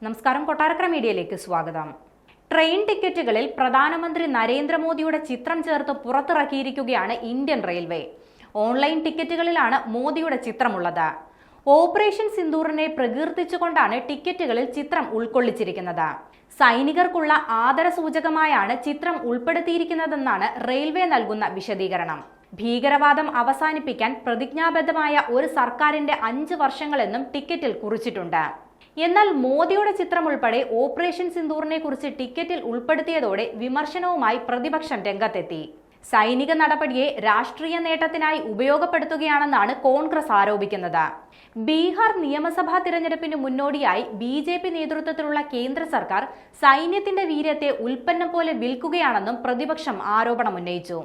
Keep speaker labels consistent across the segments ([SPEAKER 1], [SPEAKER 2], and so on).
[SPEAKER 1] നമസ്കാരം, കൊട്ടാരക്കര മീഡിയയിലേക്ക് സ്വാഗതം. ട്രെയിൻ ടിക്കറ്റുകളിൽ പ്രധാനമന്ത്രി നരേന്ദ്രമോദിയുടെ ചിത്രം ചേർത്ത് പുറത്തിറക്കിയിരിക്കുകയാണ് ഇന്ത്യൻ റെയിൽവേ. ഓൺലൈൻ ടിക്കറ്റുകളിലാണ് മോദിയുടെ ചിത്രമുള്ളത്. ഓപ്പറേഷൻ സിന്ദൂറിനെ പ്രകീർത്തിച്ചുകൊണ്ടാണ് ടിക്കറ്റുകളിൽ ചിത്രം ഉൾക്കൊള്ളിച്ചിരിക്കുന്നത്. സൈനികർക്കുള്ള ആദരസൂചകമായാണ് ചിത്രം ഉൾപ്പെടുത്തിയിരിക്കുന്നതെന്നാണ് റെയിൽവേ നൽകുന്ന വിശദീകരണം. ഭീകരവാദം അവസാനിപ്പിക്കാൻ പ്രതിജ്ഞാബദ്ധമായ ഒരു സർക്കാരിന്റെ 5 വർഷങ്ങളെന്നും ടിക്കറ്റിൽ കുറിച്ചിട്ടുണ്ട്. എന്നാൽ മോദിയുടെ ചിത്രം ഉൾപ്പെടെ ഓപ്പറേഷൻ സിന്ദൂറിനെ കുറിച്ച് ടിക്കറ്റിൽ ഉൾപ്പെടുത്തിയതോടെ വിമർശനവുമായി പ്രതിപക്ഷം രംഗത്തെത്തി. സൈനിക നടപടിയെ രാഷ്ട്രീയ നേട്ടത്തിനായി ഉപയോഗപ്പെടുത്തുകയാണെന്നാണ് കോൺഗ്രസ് ആരോപിക്കുന്നത്. ബീഹാർ നിയമസഭാ തിരഞ്ഞെടുപ്പിന് മുന്നോടിയായി BJP നേതൃത്വത്തിലുള്ള കേന്ദ്ര സർക്കാർ സൈന്യത്തിന്റെ വീര്യത്തെ ഉൽപ്പന്നം പോലെ വിൽക്കുകയാണെന്നും പ്രതിപക്ഷം ആരോപണമുന്നയിച്ചു.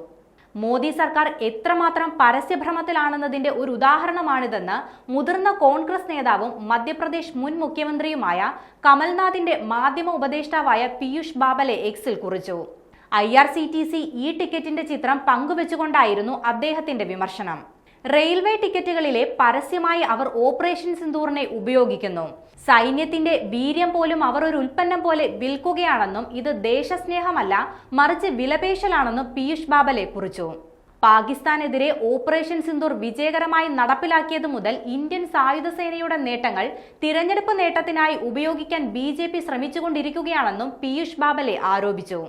[SPEAKER 1] മോദി സർക്കാർ എത്രമാത്രം പരസ്യഭ്രമത്തിലാണെന്നതിന്റെ ഒരു ഉദാഹരണമാണിതെന്ന് മുതിർന്ന കോൺഗ്രസ് നേതാവും മധ്യപ്രദേശ് മുൻ മുഖ്യമന്ത്രിയുമായ കമൽനാഥിന്റെ മാധ്യമ ഉപദേഷ്ടാവായ പീയൂഷ് ബാബലെ എക്സിൽ കുറിച്ചു. IRCTC ഈ ടിക്കറ്റിന്റെ ചിത്രം പങ്കുവെച്ചുകൊണ്ടായിരുന്നു അദ്ദേഹത്തിന്റെ വിമർശനം. റെയിൽവേ ടിക്കറ്റുകളിലെ പരസ്യമായി അവർ ഓപ്പറേഷൻ സിന്ദൂറിനെ ഉപയോഗിക്കുന്നു. സൈന്യത്തിന്റെ വീര്യം പോലും അവർ ഒരു ഉൽപ്പന്നം പോലെ വിൽക്കുകയാണെന്നും ഇത് ദേശസ്നേഹമല്ല മറിച്ച് വിലപേശലാണെന്നും പീയൂഷ് ബാബലെ കുറിച്ചു. പാകിസ്ഥാനെതിരെ ഓപ്പറേഷൻ സിന്ദൂർ വിജയകരമായി നടപ്പിലാക്കിയതു മുതൽ ഇന്ത്യൻ സായുധ സേനയുടെ നേട്ടങ്ങൾ തിരഞ്ഞെടുപ്പ് നേട്ടത്തിനായി ഉപയോഗിക്കാൻ BJP ശ്രമിച്ചുകൊണ്ടിരിക്കുകയാണെന്നും പീയൂഷ് ബാബലെ ആരോപിച്ചു.